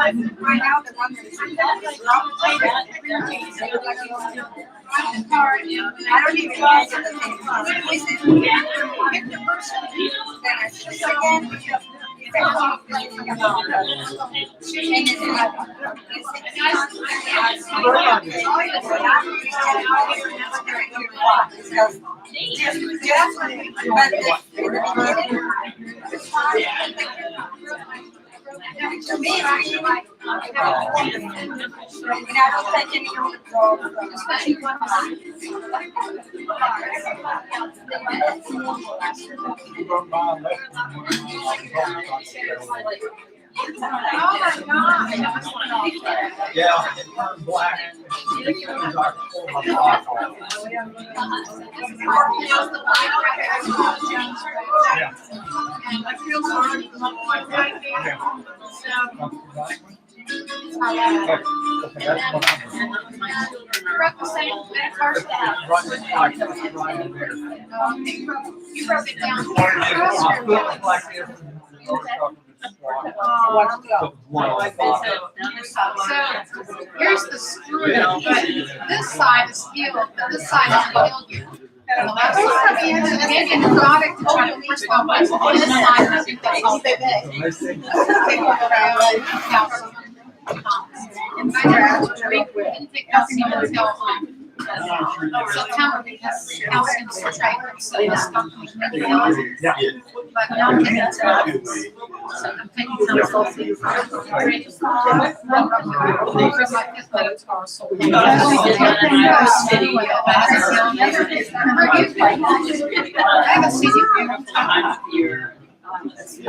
Right now, the one that's I don't even know the to me, I like, and I don't take any of the drugs, especially one Yeah, it turned black. You broke it down. So here's the screw, but this side is healed, but this side is healed you. And the left side is maybe an exotic to try to first of all, this side is and take calcium until so calcium has calcium citrate, so the stuff is really healthy. But now I'm taking so I'm taking some sulfate. I have a CD here. Let's set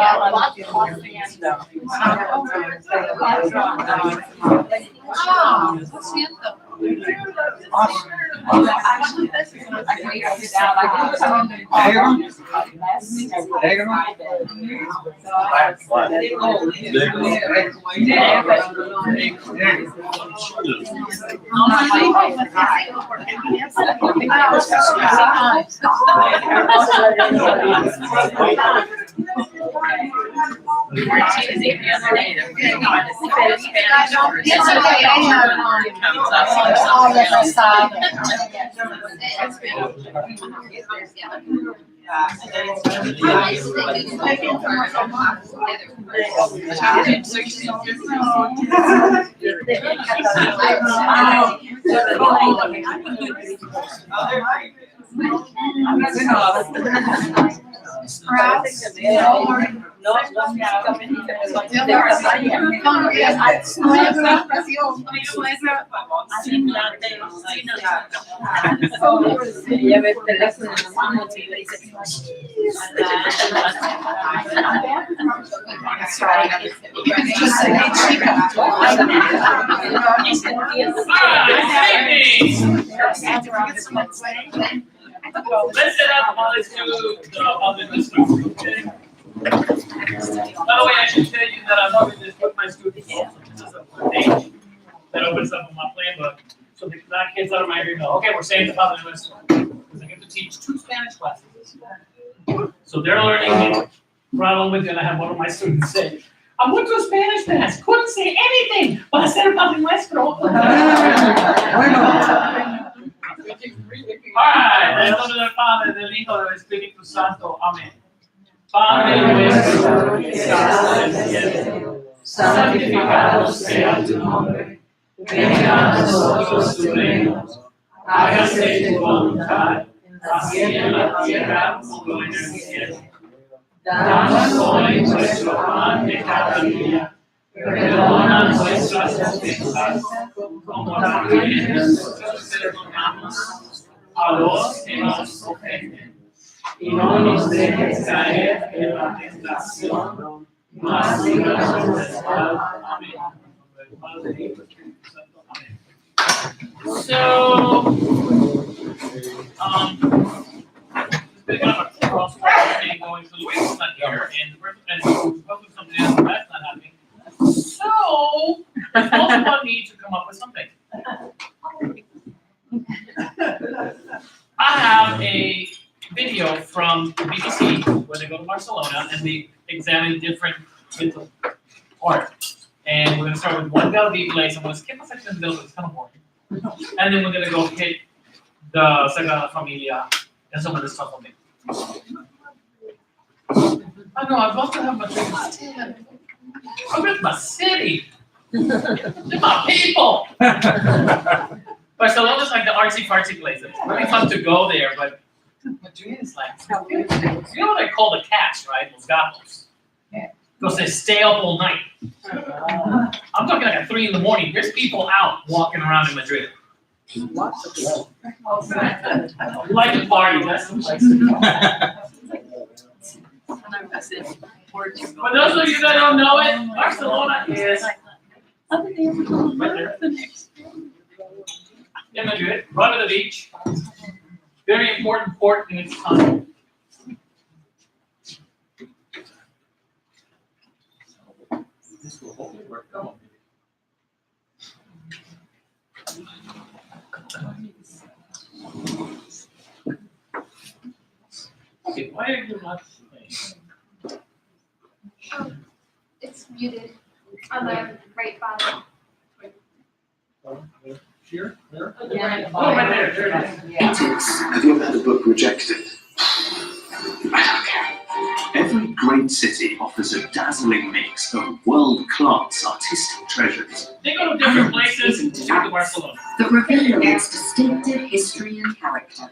up while let's do the other discussion, okay? By the way, I should tell you that I'm doing this with my students also. This is a page that opens up on my plan book. So the kids out of my area know, okay, we're saying the Father in West because I get to teach 2 Spanish classes. So they're learning English right along with you, and I have one of my students say, I went to a Spanish class, couldn't say anything, but I said Padre Nuestro. All right, en el nombre del Padre, del Hijo, del Espíritu Santo. Amén. Padre nuestro que estás en el cielo, santificado sea tu nombre. Venga a nosotros tu reino. Hágase tu voluntad, así en la tierra como en el cielo. Danos hoy nuestro pan de cada día. Perdona nuestras ofensas, como también nosotros perdonamos a los que nos ofenden. Y no nos dejes caer en la tentación, mas líbranos del mal. Amén. So, been kind of a cross thing going, so Luis not here, and hopefully something else that's not happening. So, it's also about me to come up with something. I have a video from the BBC where they go to Barcelona and they examine different bits of art. And we're gonna start with one Gaudi place. I'm gonna skip a section in the middle, it's kind of boring. And then we're gonna go hit the Sagrada Familia and some of the stuff on it. I know, I'd love to have Madrid instead. I miss my city. They're my people. Barcelona's like the artsy fartsy place. It's really fun to go there, but Madrid is like, you know what I call the cats, right? Los gatos. Because they stay up all night. I'm talking like at 3 in the morning. There's people out walking around in Madrid. Lots of people. Like to party, that's the place to go. For those of you that don't know it, Barcelona is right there. In Madrid, right at the beach. Very important port in its time. This will hopefully work out. Okay, why are you not playing? It's muted on the right bottom. Here? There? Yeah. Oh, right there, there it is. Critics, have you ever had a book rejected? I don't care. Every great city offers a dazzling mix of world-class artistic treasures. They go to different places to Barcelona. that reveal its distinctive history and character.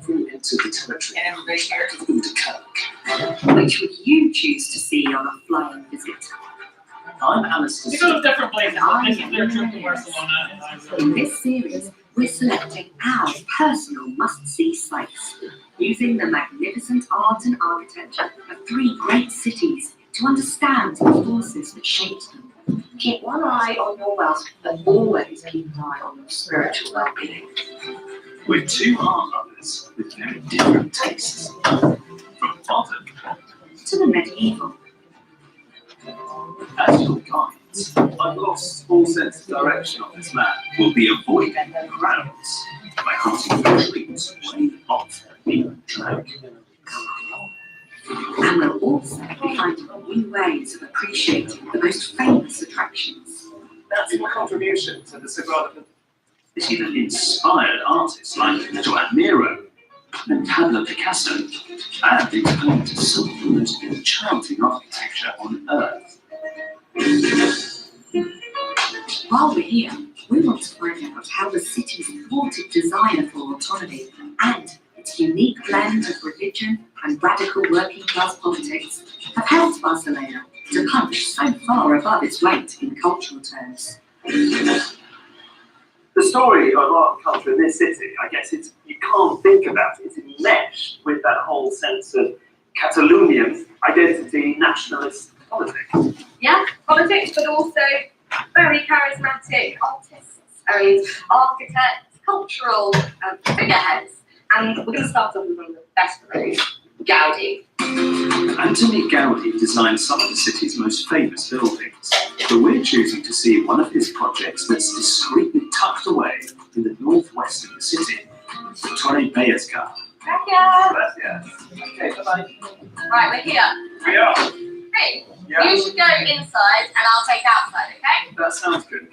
Through into the territory And everybody here. of Udakirk. Which would you choose to see on a flying visit? I'm Alistair They go to different places. This is their trip to Barcelona. And I In this series, we're selecting our personal must-see sites, using the magnificent art and architecture of 3 great cities to understand the forces that shaped them. Keep one eye on your wealth, but always keep an eye on your spiritual well-being. We're 2 art lovers with very different tastes. From modern To the medieval, as your guides. I've lost all sense of direction on this map. We'll be avoiding crowds by hunting for streets way off the track. and we'll also be finding new ways of appreciating the most famous attractions. That's my contribution to the Sagrada. This even inspired artists like Joan Miro and Pablo Picasso, and it's home to some of the most enchanting architecture on earth. While we're here, we want to find out how the city's thwarted desire for autonomy and its unique blend of religion and radical working class politics have helped Barcelona to punch so far above its weight in cultural terms. The story of art and culture in this city, I guess you can't think about it, it's enmeshed with that whole sense of Catalonian identity, nationalist politics. Yeah, politics, but also very charismatic artists and architects, cultural figureheads. And we're going to start off with one of the best of those, Gaudi. Antoni Gaudi designed some of the city's most famous buildings, but we're choosing to see one of his projects that's discreetly tucked away in the northwest of the city, the Torre Ballesca. Gracias. Okay, bye-bye. Right, we're here. We are. Hey, Yeah, you should go inside and I'll take outside, okay? that sounds good.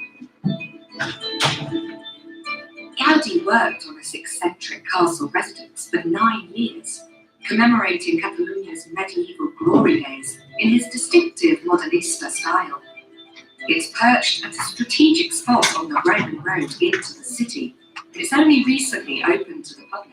Gaudi worked on this eccentric castle residence for 9 years, commemorating Catalonia's medieval glory days in his distinctive modernista style. It's perched at a strategic spot on the Roman road into the city. It's only recently opened to the public.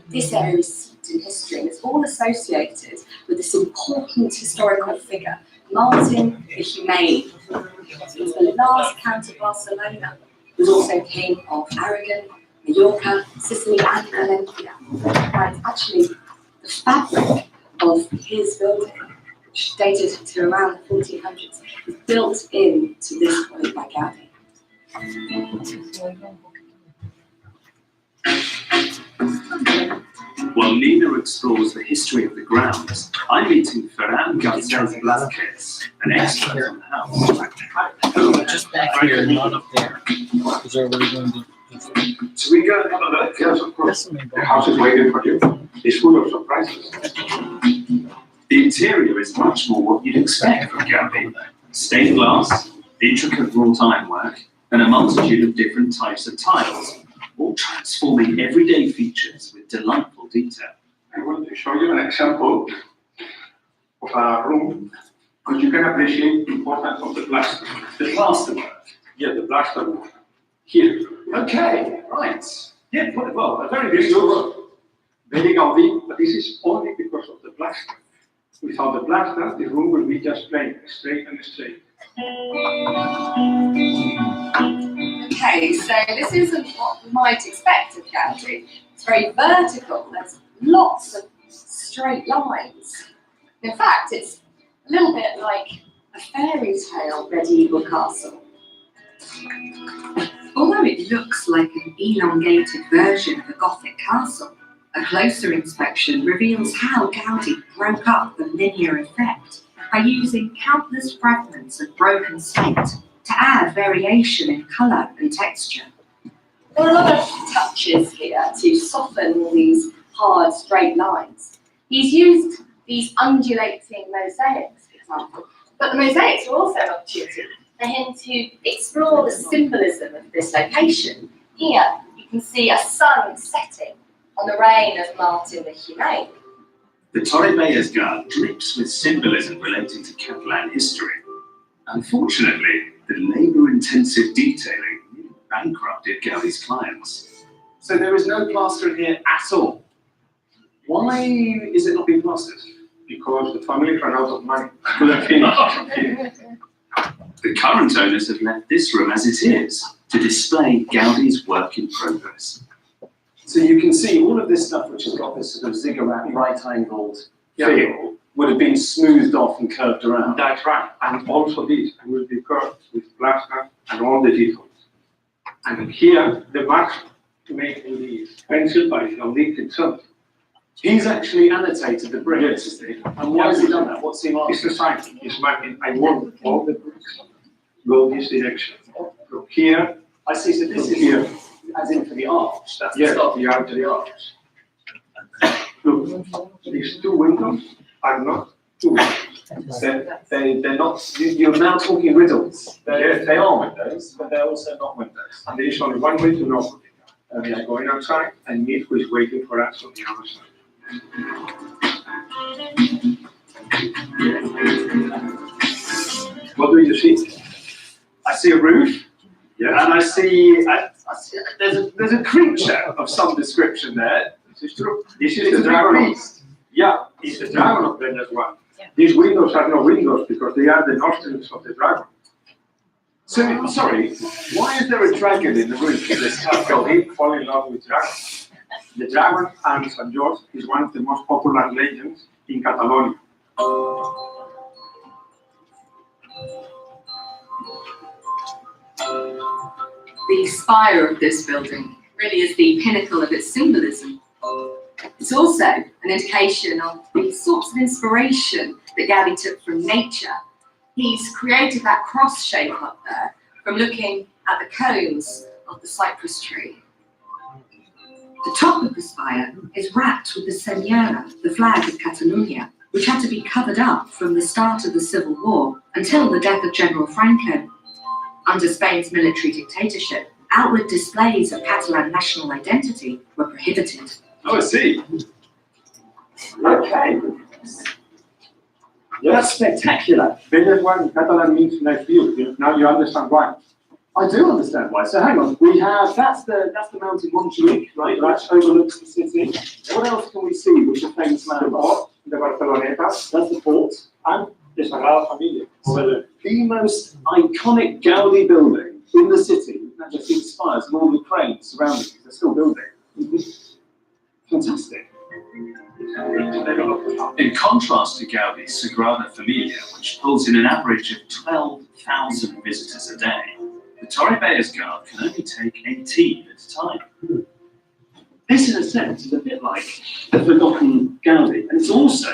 This area is steeped in history and it's all associated with this important historical figure, Martin the Humane. He was the last Count of Barcelona. He was also King of Aragon, Mallorca, Sicily and Valencia. And actually, the fabric of his building, which dated to around the 1400s, was built into this point by Gaudi. While Nina explores the history of the grounds, I'm meeting Ferran Garcés Blázquez, an expert on the house. Just back here, not up there. Is there really going to? So we go and have a look. Yes, of course. The house is waiting for you. It's full of surprises. The interior is much more what you'd expect from Gaudi. Stained glass, intricate wrought ironwork, and a multitude of different types of tiles, all transforming everyday features with delightful detail. I want to show you an example of a room, because you can appreciate the importance of the plaster. The plasterwork. Yeah, the plaster work. Here. Okay, right. Yeah, well, a very This good looks very Gaudi, but this is only because of the plaster. Without the plaster, the room will be just plain, straight and straight. Okay, so this isn't what we might expect of Gaudi. It's very vertical. There's lots of straight lines. In fact, it's a little bit like a fairy tale medieval castle. Although it looks like an elongated version of a Gothic castle, a closer inspection reveals how Gaudi broke up the linear effect by using countless fragments of broken slate to add variation in colour and texture. There are a lot of touches here to soften these hard, straight lines. He's used these undulating mosaics, for example, but the mosaics are also an opportunity for him to explore the symbolism of this location. Here, you can see a sun setting on the reign of Martin the Humane. The Torre Bellas drips with symbolism relating to Catalan history. Unfortunately, the labour-intensive detailing nearly bankrupted Gaudi's clients. So there is no plaster in here at all. Why is it not being plastered? Because the family ran out of money. Could have finished. The current owners have left this room as it is to display Gaudi's work in progress. So you can see all of this stuff which has got this sort of ziggurat, right-angled feel would have been smoothed off and curved around. That's right. And also this will be curved with plaster and all the details. And here, the marks made with the pencil by Gaudi himself. He's actually annotated the bricks, Yes. and why has he done that? What's he marked? It's a sign. It's marking. I want all the bricks go this direction. From here, I see, so this from is here. as in for the arch, that's the Yes, start. the arch, the arch. Look, these two windows are not two windows. They're not, you're now talking riddles. They are windows, but they're also not windows. And there is only one way to know. We are going outside and meet who is waiting for us on the other side. What do you see? I see a roof, Yeah. and I see there's a creature of some description there. This is true. This is It's the a dragon. beast. Yeah, it's the dragon of Bellas one. These windows are no windows because they are the nostrils of the dragon. So, sorry, why is there a dragon in the roof of this house? Gaudi fell in love with dragons. The dragon and St. George is one of the most popular legends in Catalonia. The spire of this building really is the pinnacle of its symbolism. It's also an indication of the sorts of inspiration that Gaudi took from nature. He's created that cross shape up there from looking at the cones of the cypress tree. The top of the spire is wrapped with the Senyera, the flag of Catalonia, which had to be covered up from the start of the Civil War until the death of General Franco. Under Spain's military dictatorship, outward displays of Catalan national identity were prohibited. Oh, I see. Okay. Yeah. That's spectacular. Bellas one in Catalan means nice view. Now you understand why. I do understand why. So hang on, we have that's the mountain Montjuic, right? That overlooks the city. What else can we see which is famous The landmarks? port, the Barceloneta, That's the port. and the Sagrada Familia. So the most iconic Gaudi building in the city that just inspires and all the cranes surrounding it. They're still building. Fantastic. In contrast to Gaudi's Sagrada Familia, which pulls in an average of 12,000 visitors a day, the Torre Bellas can only take 18 at a time. This, in a sense, is a bit like the forgotten Gaudi, and it's also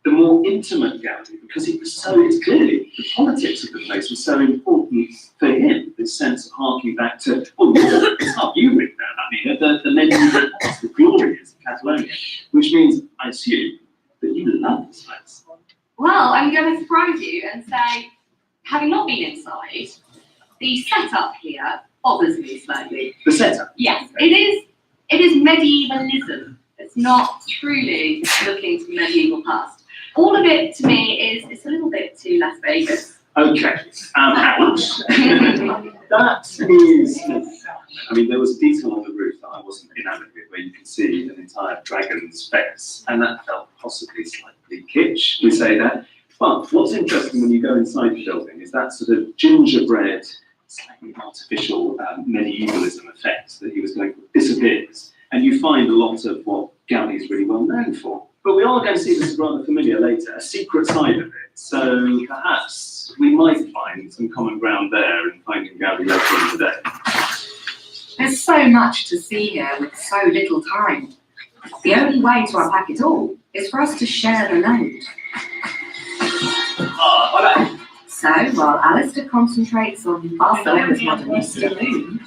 the more intimate Gaudi because it's clearly the politics of the place was so important for him. This sense of harking back to it's not you written that, I mean, the medieval the glories of Catalonia, which means I assume that you love this place. Well, I'm going to surprise you and say, having not been inside, the setup here bothers me slightly. The setup. Yes, it is medievalism. It's not truly looking to the medieval past. All of it to me is it's a little bit too Las Vegas. Okay, ouch. That is, I mean, there was a detail on the roof that I wasn't enamored with, where you can see an entire dragon's face, and that felt possibly slightly kitsch, we say that. But what's interesting when you go inside the building is that sort of gingerbread, slightly artificial medievalism effect that he was going for disappears, and you find a lot of what Gaudi is really well known for. But we are going to see this rather familiar later, a secret side of it. So perhaps we might find some common ground there in finding Gaudi later in the day. There's so much to see here with so little time. The only way to unpack it all is for us to share the load. So while Alistair concentrates on Barcelona's modernista boom,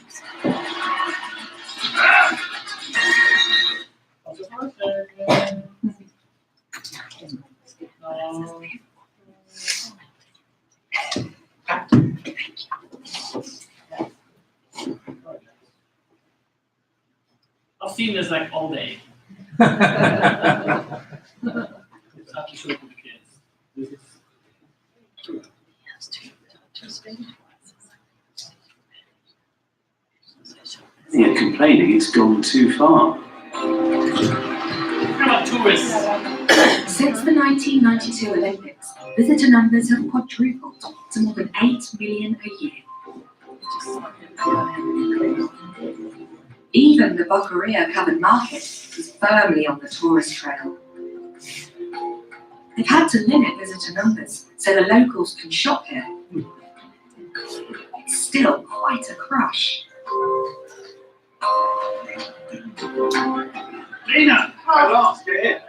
I've seen this like all day. It's have to show it to the kids. This is You're complaining it's gone too far. what about tourists? since the 1992 Olympics, visitor numbers have quadrupled to more than 8 million a year. Even the Boqueria covered market is firmly on the tourist trail. They've had to limit visitor numbers so the locals can shop here. It's still quite a crush. Lena, at last, you're here.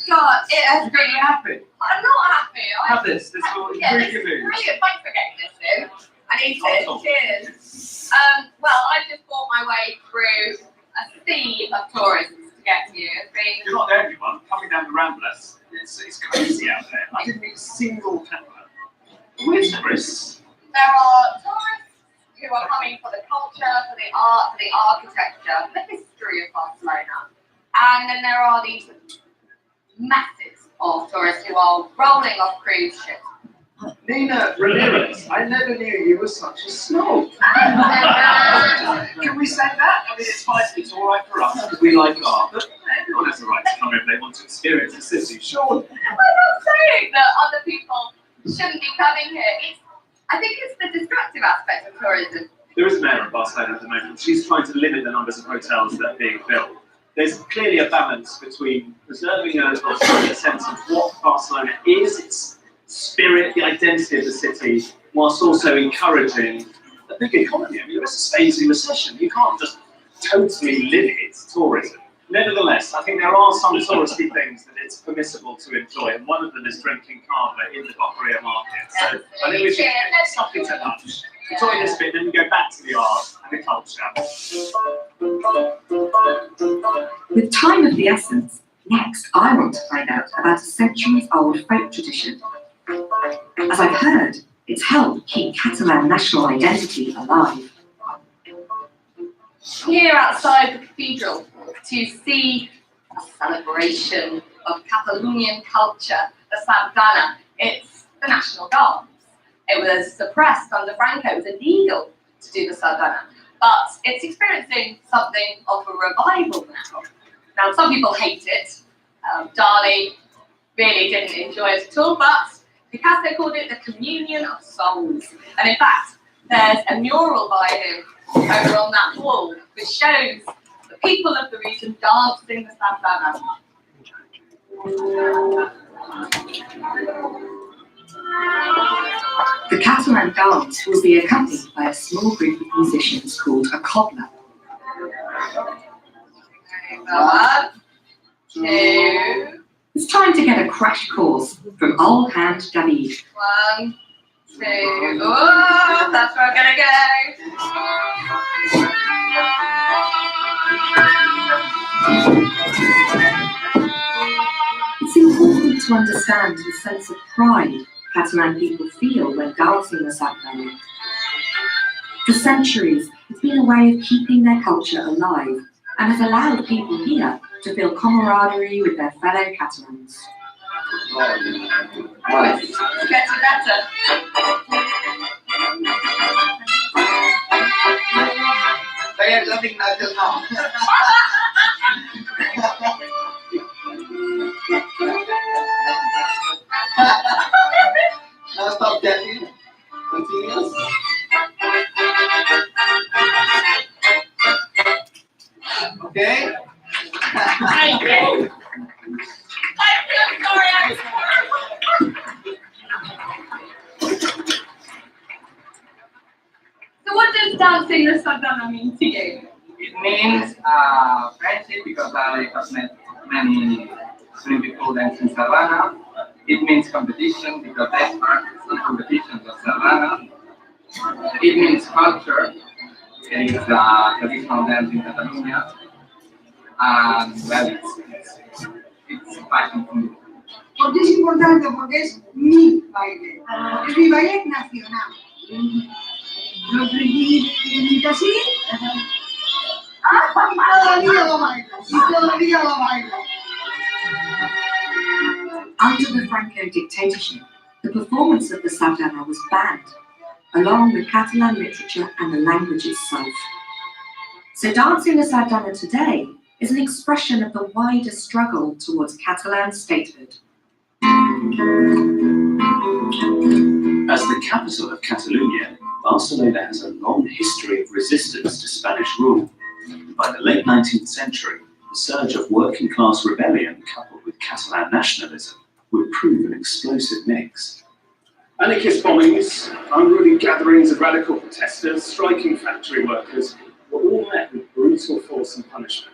God, it has been. You're happy. I'm not happy. Have this will Yeah, really this give is you. brilliant. Thanks for getting this in. I need Awesome. it. Cheers. Well, I just fought my way through a sea of tourists to get to you. It's been You're not the only one. Coming down the Ramblers, it's crazy out there. I didn't meet a single camera. Where's Chris? there are tourists who are coming for the culture, for the art, for the architecture, for the history of Barcelona. And then there are these masses of tourists who are rolling off cruise ships. Nina Ramirez, I never knew you were such a snob. Can we say that? I mean, it's fine, it's all right for us because we like art, but everyone has a right to come if they want to experience the city, surely. I'm not saying that other people shouldn't be coming here. I think it's the destructive aspect of tourism. There is a mayor of Barcelona at the moment. She's trying to limit the numbers of hotels that are being built. There's clearly a balance between preserving a sense of what Barcelona is, its spirit, the identity of the city, whilst also encouraging a big economy. I mean, there is a Spainsy recession. You can't just totally limit tourism. Nevertheless, I think there are some touristy things that it's permissible to enjoy, and one of them is drinking cava in the Boqueria market. So I think we should stop it at lunch. Enjoy this bit, then we go back to the art and the culture. With time of the essence, next I want to find out about a centuries-old folk tradition. As I've heard, it's helped keep Catalan national identity alive. Here outside the cathedral to see a celebration of Catalonian culture, the Sardana. It's the national dance. It was suppressed under Franco. It was illegal to do the Sardana. But it's experiencing something of a revival now. Now, some people hate it. Dali really didn't enjoy it at all, but Picasso called it the communion of souls. And in fact, there's a mural by him over on that wall which shows the people of the region dancing the Sardana. The Catalan dance will be accompanied by a small group of musicians called a cobbler. 1, 2, It's time to get a crash course from old hand David. 1, 2. Oh, that's where I'm gonna go. It's important to understand the sense of pride Catalan people feel when dancing the sardana. For centuries, it's been a way of keeping their culture alive and has allowed people here to feel camaraderie with their fellow Catalans. Better, better. They are loving that just now. Now stop getting. Continuous. Okay? So what does dancing the sardana mean to you? It means friendship because I have met many beautiful dancing sardana. It means competition because there's some competitions of sardana. It means culture. It is traditional dance in Catalonia. And well, it's passion for me. Porque es importante, porque es mi baile, es mi baile nacional. Lo que así, todo el día lo bailo, y todo el día lo bailo. Under the Franco dictatorship, the performance of the sardana was banned, along with Catalan literature and the language itself. So dancing the sardana today is an expression of the wider struggle towards Catalan statehood. As the capital of Catalonia, Barcelona has a long history of resistance to Spanish rule. By the late 19th century, the surge of working-class rebellion coupled with Catalan nationalism would prove an explosive mix. Anarchist bombings, unruly gatherings of radical protesters, striking factory workers were all met with brutal force and punishment.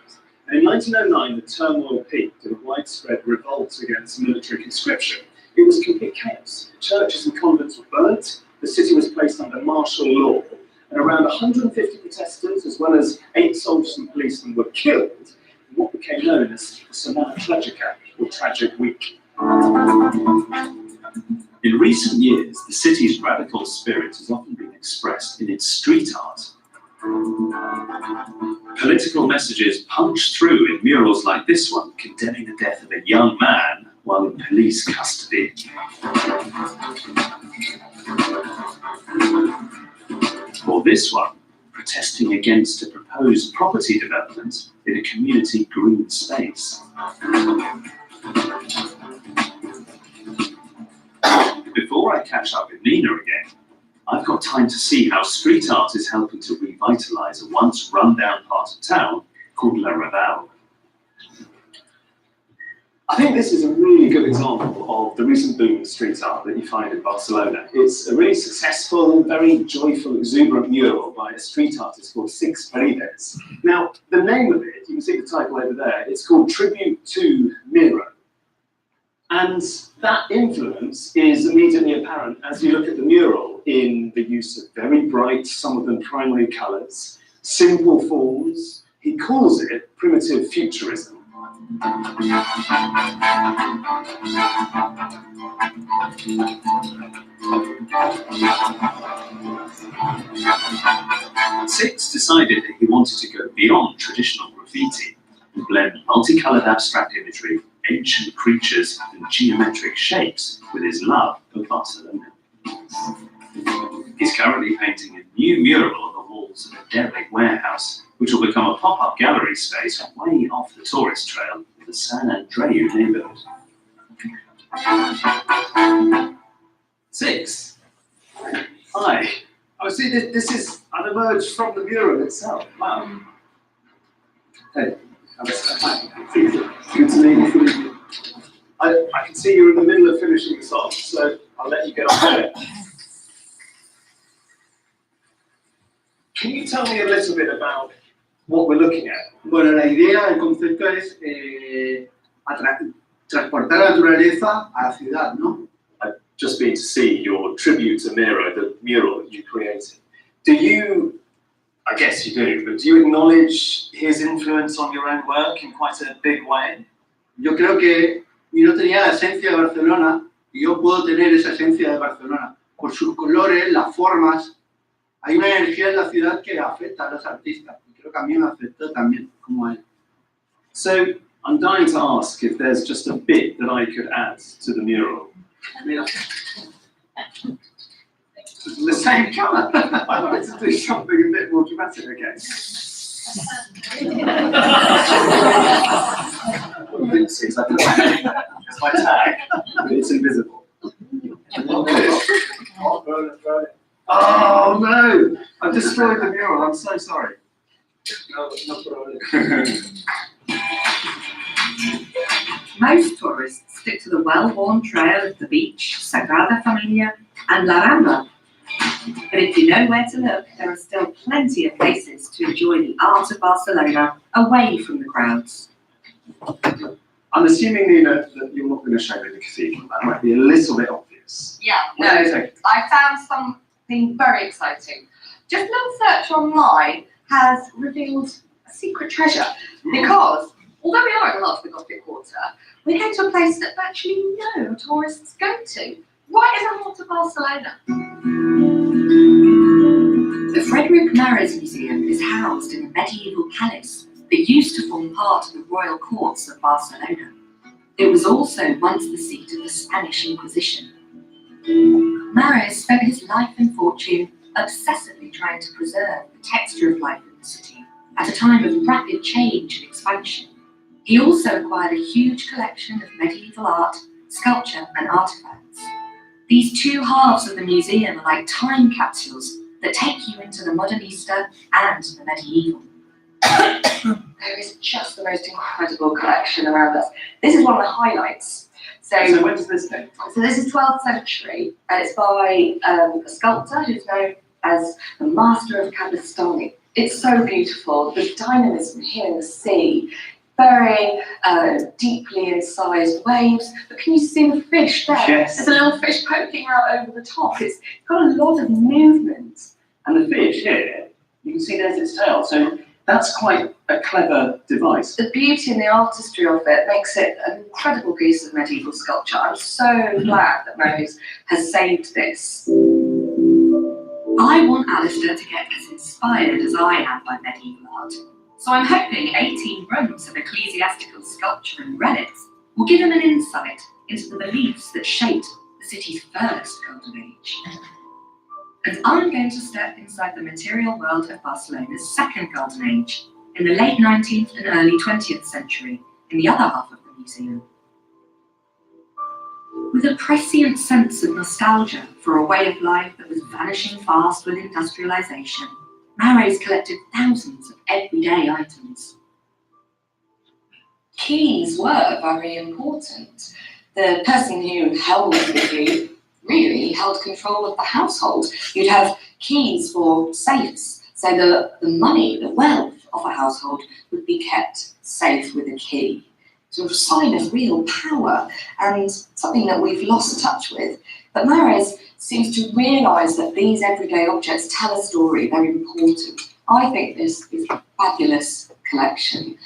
And in 1909, the turmoil peaked in a widespread revolt against military conscription. It was complete chaos. Churches and convents were burnt, the city was placed under martial law, and around 150 protesters, as well as 8 soldiers and policemen, were killed in what became known as the Semana Tragica, or Tragic Week. In recent years, the city's radical spirit has often been expressed in its street art. Political messages punch through in murals like this one, condemning the death of a young man while in police custody. Or this one, protesting against a proposed property development in a community green space. Before I catch up with Nina again, I've got time to see how street art is helping to revitalise a once run-down part of town called La Raval. I think this is a really good example of the recent boom in street art that you find in Barcelona. It's a really successful, very joyful, exuberant mural by a street artist called Six Paredes. Now, the name of it, you can see the title over there, it's called Tribute to Miro. And that influence is immediately apparent as you look at the mural in the use of very bright, some of them primary colours, simple forms. He calls it primitive futurism. Six decided that he wanted to go beyond traditional graffiti and blend multicoloured abstract imagery, ancient creatures and geometric shapes with his love of Barcelona. He's currently painting a new mural on the walls of a derelict warehouse, which will become a pop-up gallery space way off the tourist trail in the San Andreu neighbourhood. Six. Hi. Oh, see, this is unemerged from the mural itself. Wow. Hey. Hi. Good to meet you. I can see you're in the middle of finishing this off, so I'll let you get on with it. Can you tell me a little bit about what we're looking at? Bueno, la idea, el concepto es transportar la naturaleza a la ciudad, ¿no? I've just been to see your tribute to Miro, the mural that you created. Do you, I guess you do, but do you acknowledge his influence on your own work in quite a big way? Yo creo que y no tenía la esencia de Barcelona, y yo puedo tener esa esencia de Barcelona. Por sus colores, las formas, hay una energía en la ciudad que afecta a los artistas, y creo que a mí me afectó también, como a él. So I'm dying to ask if there's just a bit that I could add to the mural. I mean, the same colour. I wanted to do something a bit more dramatic again. It's like it's my tag, but it's invisible. Oh no! I've destroyed the mural. I'm so sorry. No problem. Most tourists stick to the well-worn trail of the beach, Sagrada Familia, and La Rambla. But if you know where to look, there are still plenty of places to enjoy the art of Barcelona away from the crowds. I'm assuming, Nina, that you're not going to show me the cathedral. That might be a little bit obvious. Yeah, What do you no, think? I found something very exciting. Just a little search online has revealed a secret treasure because although we are in love with the Gothic Quarter, we're going to a place that virtually no tourists go to, right in the heart of Barcelona. The Frederic Mares Museum is housed in a medieval palace that used to form part of the royal courts of Barcelona. It was also once the seat of the Spanish Inquisition. Mares spent his life and fortune obsessively trying to preserve the texture of life in the city at a time of rapid change and expansion. He also acquired a huge collection of medieval art, sculpture and artifacts. These two halves of the museum are like time capsules that take you into the Modernista and the medieval. There is just the most incredible collection around us. This is one of the highlights. So when does this date? So this is 12th century, and it's by a sculptor who's known as the Master of Cabestany. It's so beautiful, the dynamism here in the sea, very deeply incised waves. But can you see the fish there? Yes. There's a little fish poking out over the top. It's got a lot of movement. And the fish here, you can see there's its tail. So that's quite a clever device. The beauty and the artistry of it makes it an incredible piece of medieval sculpture. I'm so glad that Mares has saved this. I want Alistair to get as inspired as I am by medieval art, so I'm hoping 18 rooms of ecclesiastical sculpture and relics will give him an insight into the beliefs that shaped the city's first golden age. And I'm going to step inside the material world of Barcelona's second golden age, in the late 19th and early 20th century, in the other half of the museum. With a prescient sense of nostalgia for a way of life that was vanishing fast with industrialization, Mares collected thousands of everyday items. Keys were very important. The person who held the key really held control of the household. You'd have keys for safes, so the money, the wealth of a household would be kept safe with a key. Sort of sign of real power and something that we've lost touch with. But Mares seems to realise that these everyday objects tell a story, they're important. I think this is a fabulous collection.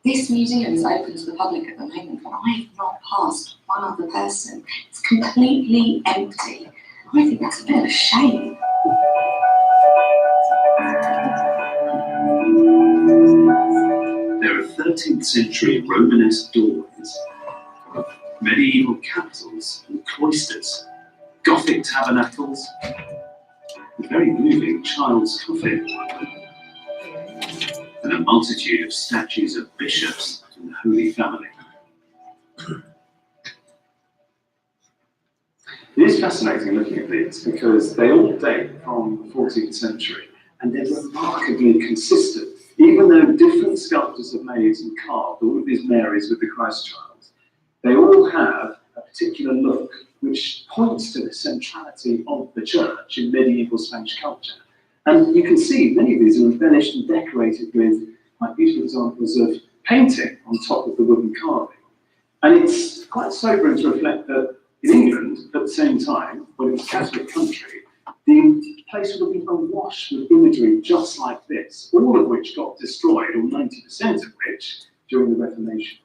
This museum is open to the public at the moment, but I've not passed one other person. It's completely empty. I think that's a bit of a shame. There are 13th century Romanesque doorways, medieval capitals and cloisters, Gothic tabernacles, a very moving child's coffin, and a multitude of statues of bishops and the Holy Family. It is fascinating looking at these because they all date from the 14th century and they're remarkably consistent. Even though different sculptors have made and carved all of these Marys with the Christ child, they all have a particular look which points to the centrality of the church in medieval Spanish culture. And you can see many of these are embellished and decorated with quite beautiful examples of painting on top of the wooden carving. And it's quite sobering to reflect that in England, at the same time, when it was a Catholic country, the place would have been awash with imagery just like this, all of which got destroyed, or 90% of which, during the Reformation.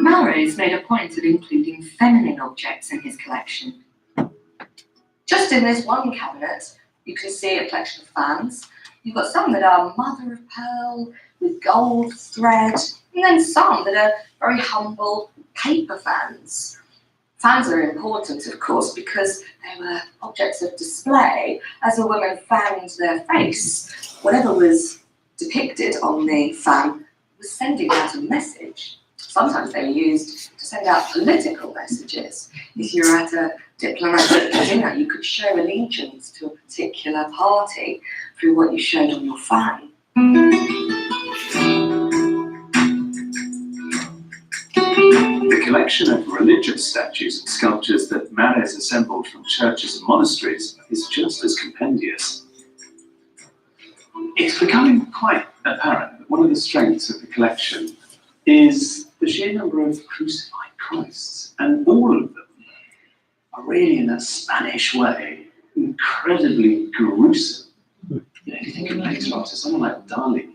Mahrez made a point of including feminine objects in his collection. Just in this one cabinet, you can see a collection of fans. You've got some that are mother of pearl with gold thread, and then some that are very humble paper fans. Fans are important, of course, because they were objects of display. As a woman fanned their face, whatever was depicted on the fan was sending out a message. Sometimes they were used to send out political messages. If you were at a diplomatic dinner, you could show allegiance to a particular party through what you showed on your fan. The collection of religious statues and sculptures that Mahrez assembled from churches and monasteries is just as compendious. It's becoming quite apparent that one of the strengths of the collection is the sheer number of crucified Christs, and all of them are really, in a Spanish way, incredibly gruesome. You know, if you think of later artists, someone like Dali,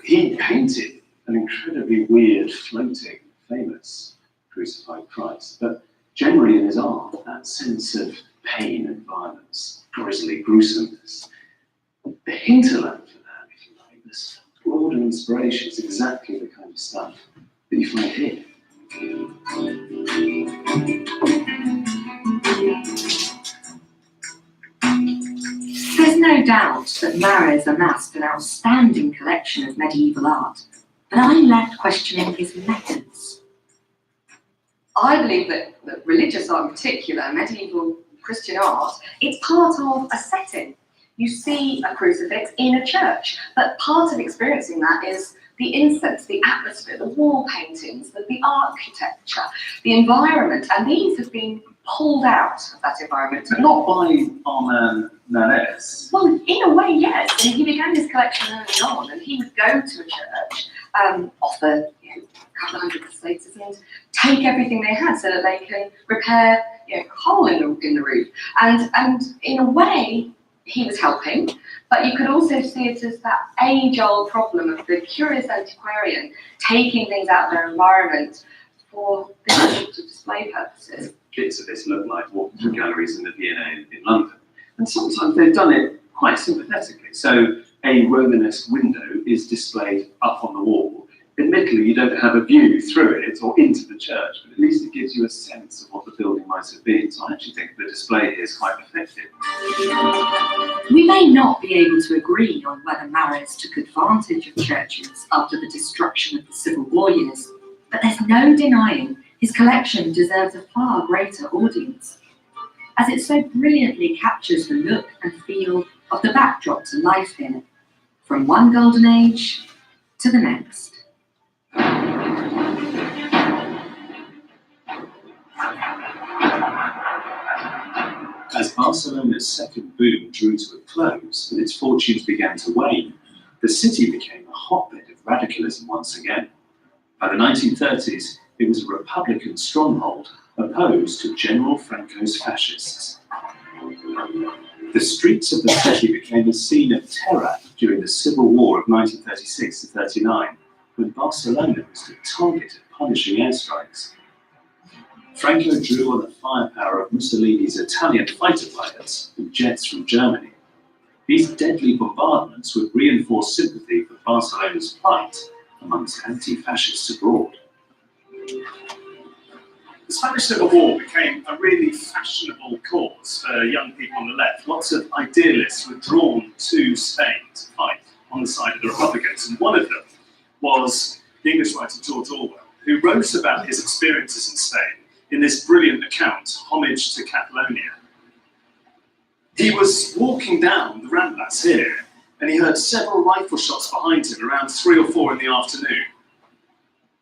he painted an incredibly weird, floating, famous crucified Christ, but generally in his art, that sense of pain and violence, grisly gruesomeness, the hinterland for that, if you like, this broader inspiration is exactly the kind of stuff that you find here. There's no doubt that Mahrez amassed an outstanding collection of medieval art, but I'm left questioning his methods. I believe that religious art in particular, medieval Christian art, it's part of a setting. You see a crucifix in a church, but part of experiencing that is the incense, the atmosphere, the wall paintings, the architecture, the environment, and these have been pulled out of that environment. Not by Armand Mahrez. Well, in a way, yes. And he began his collection early on, and he would go to a church, offer a couple of hundred pesetas, and take everything they had so that they can repair a hole in the roof. And in a way, he was helping, but you could also see it as that age-old problem of the curious antiquarian taking things out of their environment for visual display purposes. Bits of this look like walking through galleries in the V&A in London. And sometimes they've done it quite sympathetically. So a Romanesque window is displayed up on the wall. Admittedly, you don't have a view through it or into the church, but at least it gives you a sense of what the building might have been. So I actually think the display here is quite effective. We may not be able to agree on whether Mahrez took advantage of churches after the destruction of the Civil War years, but there's no denying his collection deserves a far greater audience, as it so brilliantly captures the look and feel of the backdrop to life here, from one golden age to the next. As Barcelona's second boom drew to a close and its fortunes began to wane, the city became a hotbed of radicalism once again. By the 1930s, it was a Republican stronghold opposed to General Franco's fascists. The streets of the city became a scene of terror during the Civil War of 1936 to 39, when Barcelona was the target of punishing airstrikes. Franco drew on the firepower of Mussolini's Italian fighter pilots and jets from Germany. These deadly bombardments would reinforce sympathy for Barcelona's plight amongst anti-fascists abroad. The Spanish Civil War became a really fashionable cause for young people on the left. Lots of idealists were drawn to Spain to fight on the side of the Republicans, and one of them was the English writer George Orwell, who wrote about his experiences in Spain in this brilliant account, Homage to Catalonia. He was walking down the Ramblats here, and he heard several rifle shots behind him around 3 or 4 in the afternoon.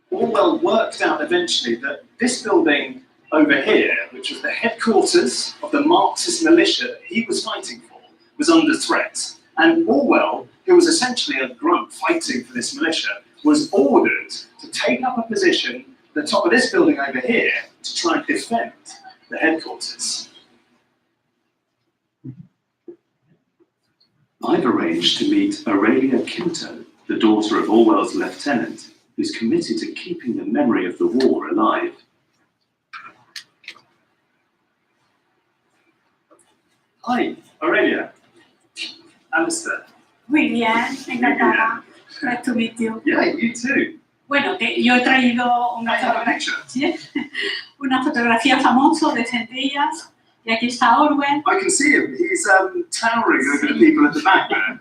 Orwell worked out eventually that this building over here, which was the headquarters of the Marxist militia that he was fighting for, was under threat. And Orwell, who was essentially a grunt fighting for this militia, was ordered to take up a position at the top of this building over here to try and defend the headquarters. I've arranged to meet Aurelia Quinto, the daughter of Orwell's lieutenant, who's committed to keeping the memory of the war alive. Hi, Aurelia. Alistair. Muy bien, encantada. Nice to meet you. Yeah, you too. Bueno, yo he traído una fotografía famosa de Centellas y aquí está Orwell. I can see him. He's towering over the people at the back there.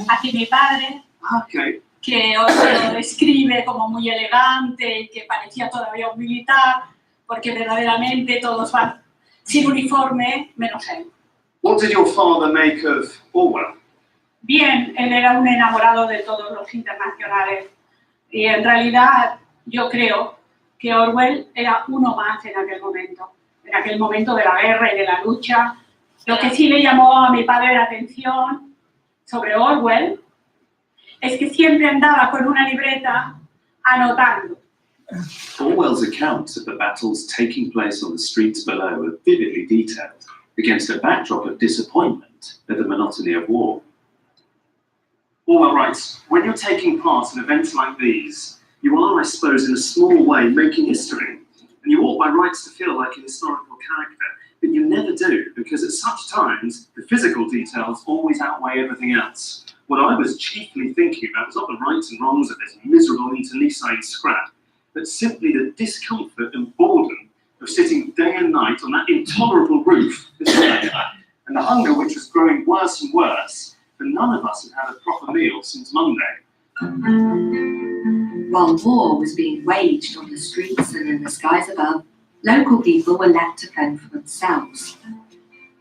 Aquí mi padre, Okay. que Orwell lo describe como muy elegante y que parecía todavía un militar, porque verdaderamente todos van sin uniforme, menos él. What did your father make of Orwell? Bien, él era un enamorado de todos los internacionales y en realidad yo creo que Orwell era uno más en aquel momento de la guerra y de la lucha. Lo que sí le llamó a mi padre la atención sobre Orwell es que siempre andaba con una libreta anotando. Orwell's accounts of the battles taking place on the streets below are vividly detailed against a backdrop of disappointment at the monotony of war. Orwell writes, when you're taking part in events like these, you are, I suppose, in a small way, making history. And you ought by rights to feel like a historical character, but you never do, because at such times, the physical details always outweigh everything else. What I was chiefly thinking about was not the rights and wrongs of this miserable internecine scrap, but simply the discomfort and boredom of sitting day and night on that intolerable roof, and the hunger which was growing worse and worse, for none of us had had a proper meal since Monday. While war was being waged on the streets and in the skies above, local people were left to fend for themselves.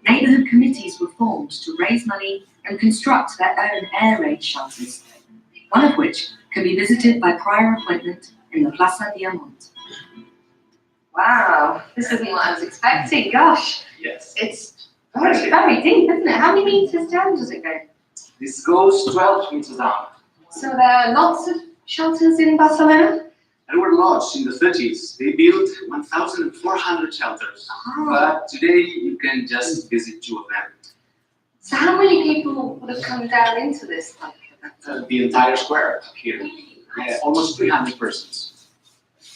Neighbourhood committees were formed to raise money and construct their own air raid shelters, one of which can be visited by prior appointment in the Plaza Diamant. Wow, this isn't what I was expecting. Gosh, Yes. it's very, very deep, isn't it? How many meters down does it go? This goes 12 meters down. So there are lots of shelters in Barcelona? They were lodged in the 30s. They built 1,400 shelters. But today you can just visit 2 of them. So how many people would have come down into this? The entire square here. Yeah, almost 300 persons.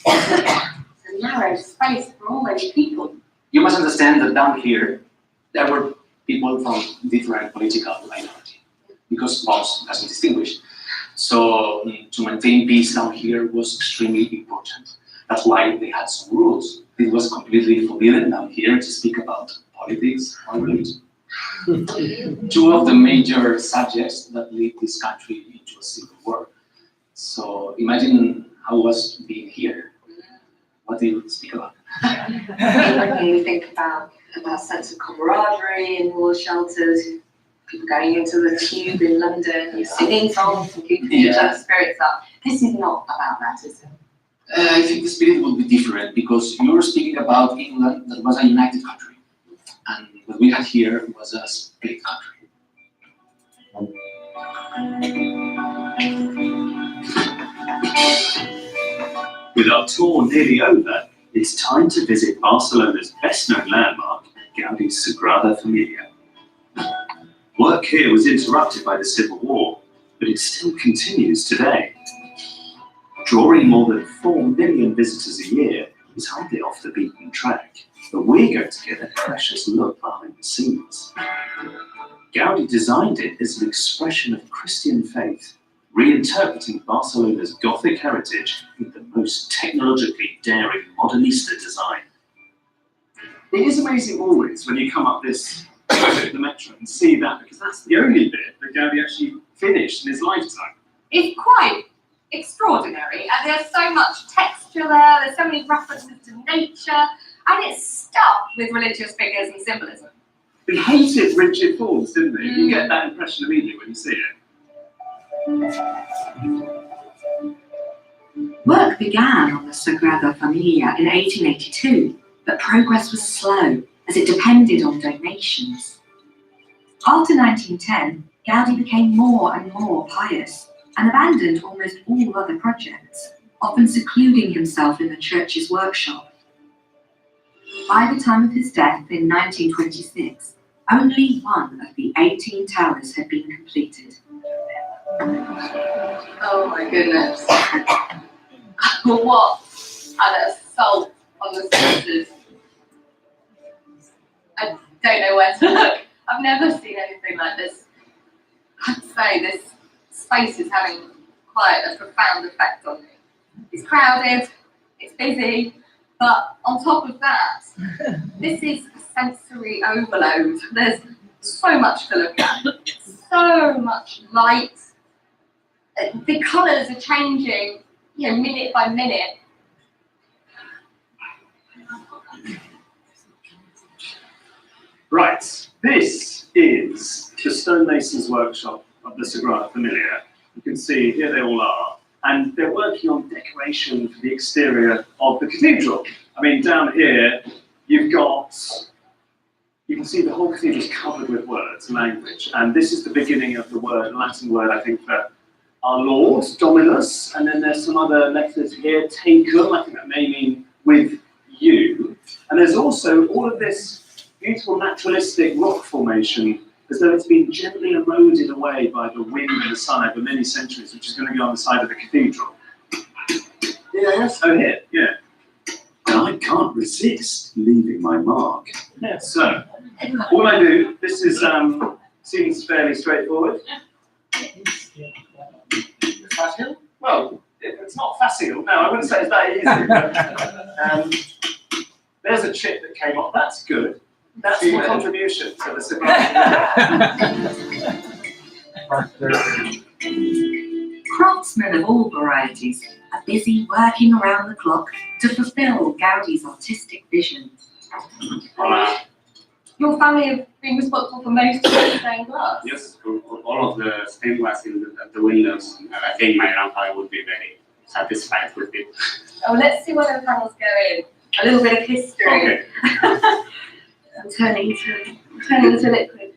It's a narrow space for all those people. You must understand that down here, there were people from different political minority, because Vox doesn't distinguish. So to maintain peace down here was extremely important. That's why they had some rules. It was completely forbidden down here to speak about politics or religion. 2 of the major subjects that lead this country into a civil war. So imagine how it was being here. What do you speak about? When we think about a sense of camaraderie in war shelters, people going into the tube in London, you're singing songs and keeping each other's spirits up. This is not about that, is it? I think the spirit will be different because you're speaking about England that was a united country. And what we had here was a split country. With our tour nearly over, it's time to visit Barcelona's best-known landmark, Gaudi's Sagrada Familia. Work here was interrupted by the Civil War, but it still continues today. Drawing more than 4 million visitors a year is hardly off the beaten track, but we're going to get a precious look behind the scenes. Gaudi designed it as an expression of Christian faith, reinterpreting Barcelona's Gothic heritage with the most technologically daring modernista design. It is amazing always when you come up this the metro and see that, because that's the only bit that Gaudi actually finished in his lifetime. It's quite extraordinary, and there's so much texture there, there's so many references to nature, and it's stuffed with religious figures and symbolism. They hated rigid forms, didn't they? You get that impression immediately when you see it. Work began on the Sagrada Familia in 1882, but progress was slow as it depended on donations. After 1910, Gaudi became more and more pious and abandoned almost all other projects, often secluding himself in the church's workshop. By the time of his death in 1926, only one of the 18 towers had been completed. Oh my goodness. What an assault on the senses. I don't know where to look. I've never seen anything like this. I'd say this space is having quite a profound effect on me. It's crowded, it's busy, but on top of that, this is a sensory overload. There's so much to look at, so much light. The colours are changing, minute by minute. Right, this is the stonemasons' workshop of the Sagrada Familia. You can see here they all are, and they're working on decoration for the exterior of the cathedral. I mean, down here, you can see the whole cathedral is covered with words, language, and this is the beginning of the word, Latin word, I think, for our Lord, Dominus, and then there's some other letters here, tecum, I think that may mean with you, and there's also all of this beautiful naturalistic rock formation, as though it's been gently eroded away by the wind and the sun over many centuries, which is going to be on the side of the cathedral. Yes. Oh, here, yeah. And I can't resist leaving my mark. Yeah, so, all I do, this is, seems fairly straightforward. Facile? Well, it's not facile, no, I wouldn't say it's that easy. But, there's a chip that came off, that's good. That's my contribution to the Sagrada. Craftsmen of all varieties are busy working around the clock to fulfill Gaudi's artistic vision. Your family have been responsible for most of the stained glass. Yes, all of the stained glass in the windows. I think my grandfather would be very satisfied with it. Oh, let's see where the panels go in. A little bit of history. Okay. I'm turning to liquid.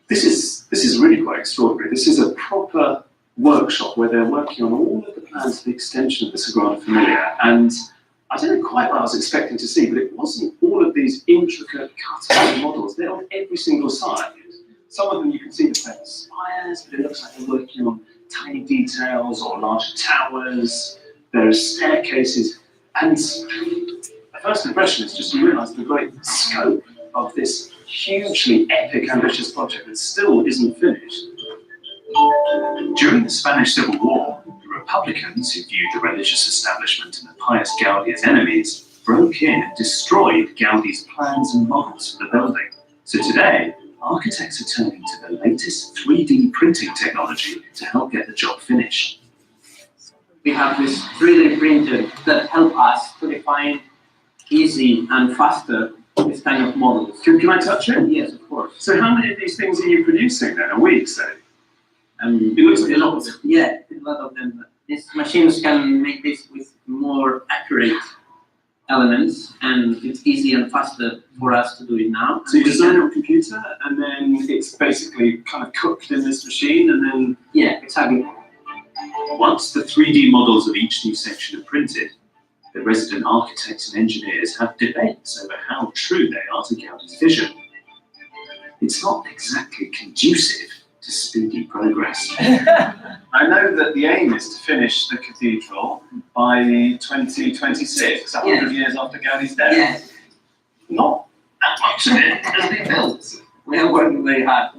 This is really quite extraordinary. This is a proper workshop where they're working on all of the plans for the extension of the Sagrada Familia, and I don't know quite what I was expecting to see, but it wasn't all of these intricate cut-out models. They're on every single side. Some of them you can see the famous spires, but it looks like they're working on tiny details or larger towers. There are staircases, and the first impression is just you realise the great scope of this hugely epic, ambitious project that still isn't finished. During the Spanish Civil War, the Republicans, who viewed the religious establishment and the pious Gaudi as enemies, broke in and destroyed Gaudi's plans and models for the building. So today, architects are turning to the latest 3D printing technology to help get the job finished. We have this 3D printer that help us to define easy and faster this kind of models. Can I touch it? Yes, of course. So how many of these things are you producing then, a week, say? It looks like a lot. Yeah, a lot of them. These machines can make this with more accurate elements, and it's easy and faster for us to do it now. So you design it on a computer, and then it's basically kind of cooked in this machine, and then... Yeah, exactly. Once the 3D models of each new section are printed, the resident architects and engineers have debates over how true they are to Gaudi's vision. It's not exactly conducive to speedy progress. I know that the aim is to finish the cathedral by 2026, 100 years after Gaudi's death. Yeah. Not that much of it has been built. We are working very hard.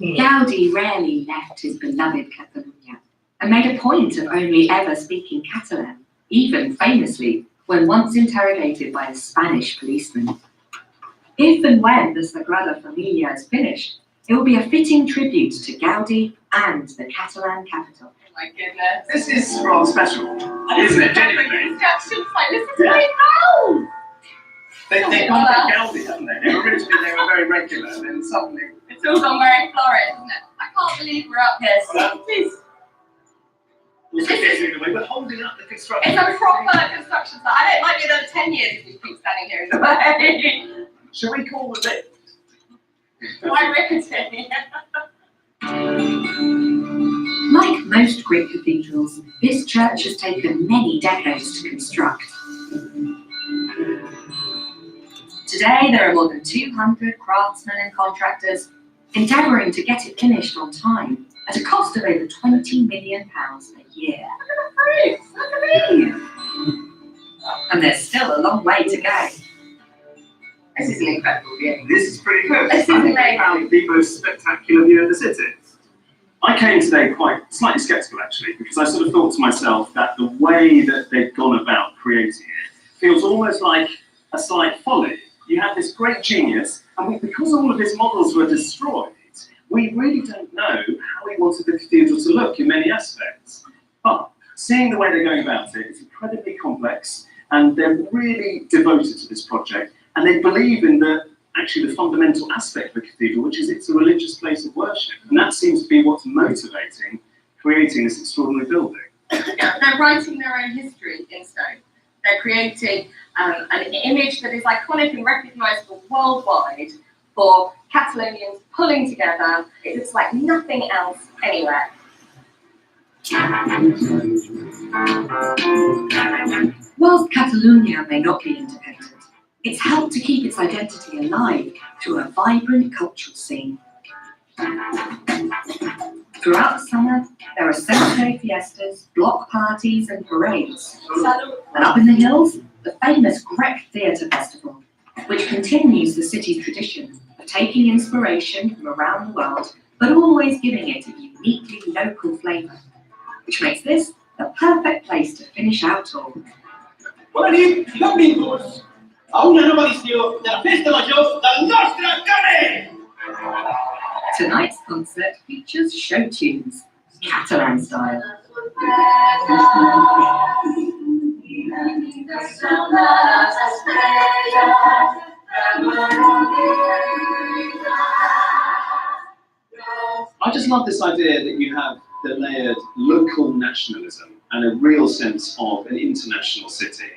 Gaudi rarely left his beloved Catalonia and made a point of only ever speaking Catalan, even famously when once interrogated by a Spanish policeman. If and when the Sagrada Familia is finished, it will be a fitting tribute to Gaudi and the Catalan capital. Oh my goodness. This is rather special, isn't it? Genuinely. Instructions, like, listen to my mouth! They've gone like Gaudi, haven't they? Originally they were very regular, and then suddenly... It's all gone very florid, isn't it? I can't believe we're up here. Please. We're holding up the construction. It's a proper construction site. I don't might be another 10 years if we keep standing here in the way. Shall we call the lift? Why rickety? Like most Greek cathedrals, this church has taken many decades to construct. Today, there are more than 200 craftsmen and contractors endeavouring to get it finished on time at a cost of over £20 million a year. Look at me! And there's still a long way to go. This is an incredible view. This is pretty good. This is I think amazing. we found the most spectacular view of the city. I came today quite slightly sceptical actually, because I sort of thought to myself that the way that they've gone about creating it feels almost like a slight folly. You have this great genius, and because all of his models were destroyed, we really don't know how he wanted the cathedral to look in many aspects. But seeing the way they're going about it, it's incredibly complex, and they're really devoted to this project, and they believe in actually the fundamental aspect of the cathedral, which is it's a religious place of worship. And that seems to be what's motivating creating this extraordinary building. They're writing their own history in stone. They're creating an image that is iconic and recognisable worldwide for Catalonians pulling together. It looks like nothing else anywhere. Whilst Catalonia may not be independent, it's helped to keep its identity alive through a vibrant cultural scene. Throughout the summer, there are Saturday fiestas, block parties and parades. And up in the hills, the famous Grec Theatre Festival, which continues the city's tradition of taking inspiration from around the world, but always giving it a uniquely local flavour, which makes this the perfect place to finish our tour. Bona nit, benvinguts a una nova edició de la Festa Major del nostre carrer! Tonight's concert features show tunes, Catalan style. I just love this idea that you have the layered local nationalism and a real sense of an international city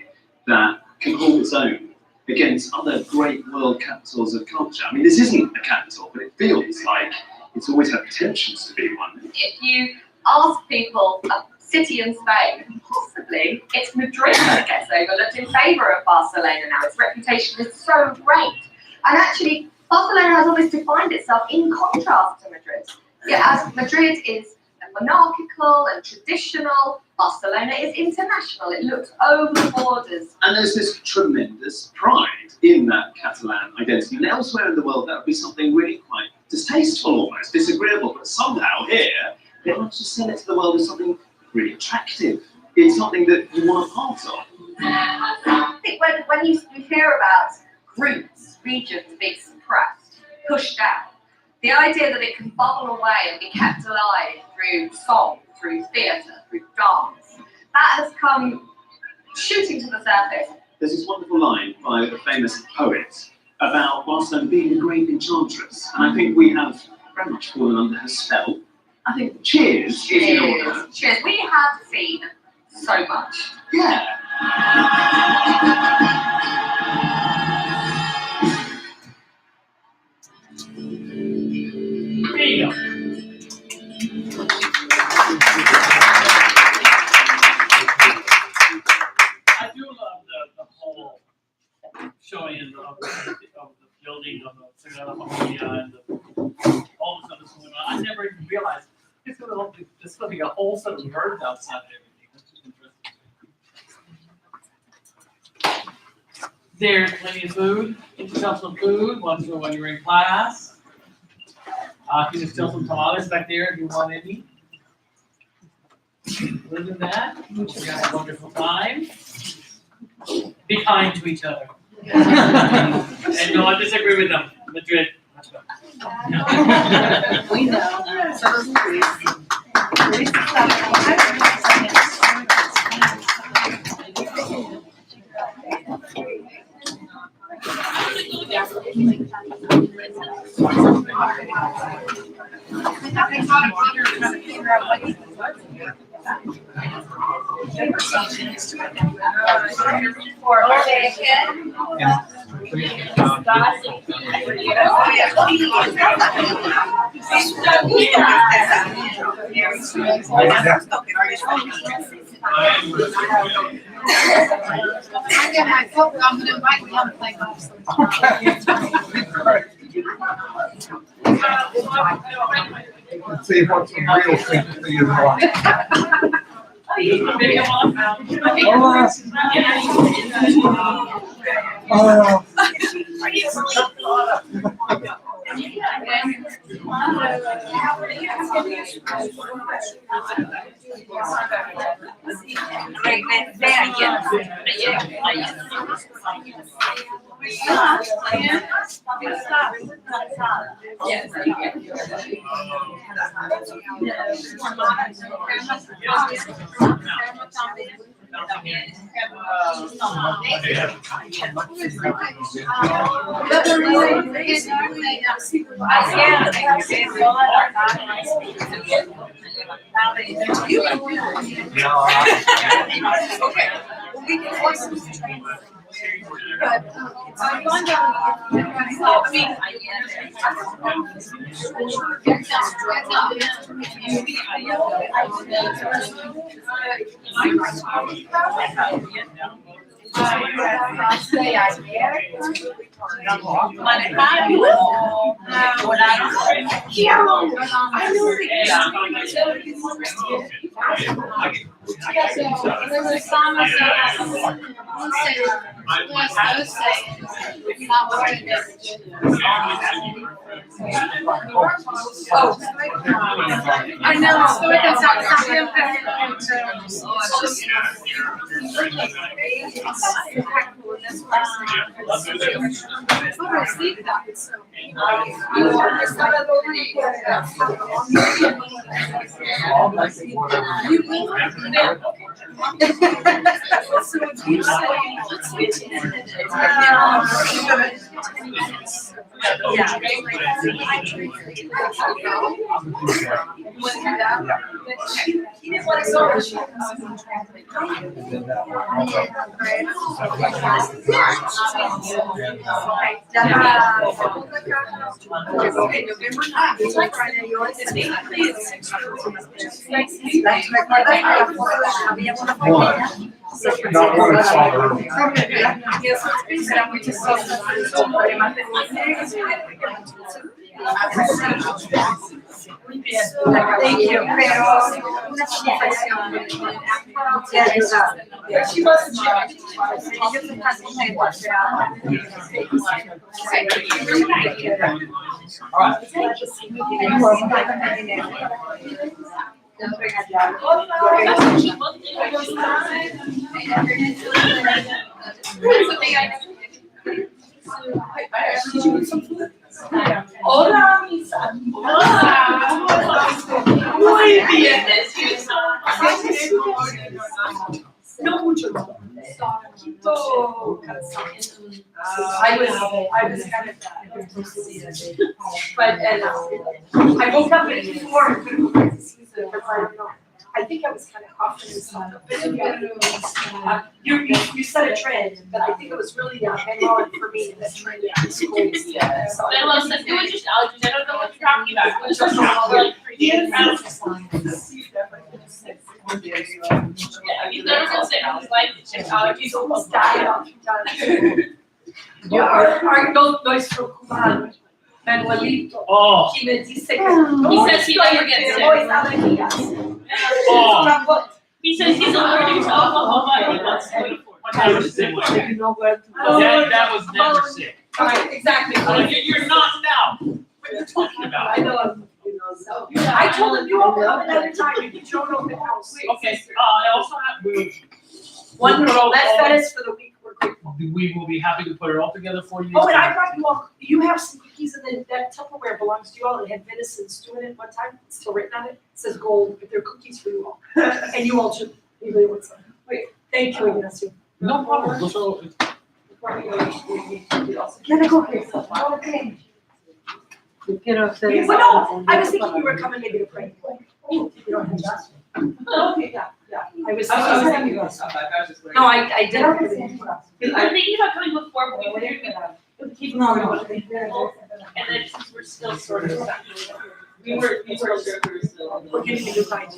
that can hold its own against other great world capitals of culture. I mean, this isn't a capital, but it feels like it's always had pretensions to be one. If you ask people, a city in Spain, possibly it's Madrid that gets overlooked in favour of Barcelona now. Its reputation is so great. And actually, Barcelona has always defined itself in contrast to Madrid. Yeah, as Madrid is monarchical and traditional, Barcelona is international. It looks over borders. And there's this tremendous pride in that Catalan identity. And elsewhere in the world, that would be something really quite distasteful almost, disagreeable. But somehow here, they want to sell it to the world as something really attractive. It's something that you want a part of. I think when you hear about groups, regions being suppressed, pushed out, the idea that it can bubble away and be kept alive through song, through theatre, through dance, that has come shooting to the surface. There's this wonderful line by a famous poet about Barcelona being a great enchantress. And I think we have very much fallen under her spell. I think cheers is in order. Cheers. We have seen so much. Yeah. Bingo. I do love the whole showing of the building of the Sagrada Familia and all the stuff that's going on. I never even realized it's going to be a whole set of birds outside and everything. That's just interesting. There's plenty of food. Get yourself some food when you're in class. You can still some tamales back there if you want any. Other than that, you have a wonderful time. Be kind to each other. And don't disagree with them. Madrid. We know. So does Luis. I thought I'm gonna invite you to play golf. Let's see what some real sympathy is like. Okay, well, we can also train. But I'm going down. I know, so it does have Not one is father. Thank you, pero una situación de ayuda. She wasn't sure. Ellos están contentos, Hola, mis amigos. Muy bien, no mucho, no. I was kind of but I woke up at 4 and couldn't go back to sleep because I don't know. I think I was kind of off in this you set a trend, but I think it was really Manuel for me that trend in school. So Manuel says, it was just allergies, I don't know what you're talking about. It was just like yeah, he's never gonna say I was like it's allergies almost died off. No estoy preocupado. Manuelito. Oh. He me dice que He says he never gets sick. Oh. He says he's allergic to Oklahoma and he wants to wait for it. What type of sick was it? That was never sick. Right, exactly. You're not now. What are you talking about? I know. So, I told him you open up another time if you don't open the house. Okay, I also have, Wonderful, that is for the week, we're grateful. we will be happy to put it all together for you. Oh, and I brought you all, you have some cookies and then that Tupperware belongs to you all, it had venison stew in it one time, it's still written on it, it says gold, but they're cookies for you all. And you all should, you really want some. Wait, thank you, Ignacio. No problem, those are. Can I go here? Okay. Well, no, I was thinking you were coming maybe to pray. Oh, you don't have that. Okay, yeah. I was. No, I did. I'm thinking about coming before, but we were keep No. and then since we're still sort of stuck, we were sure we were still. We're getting a new kind.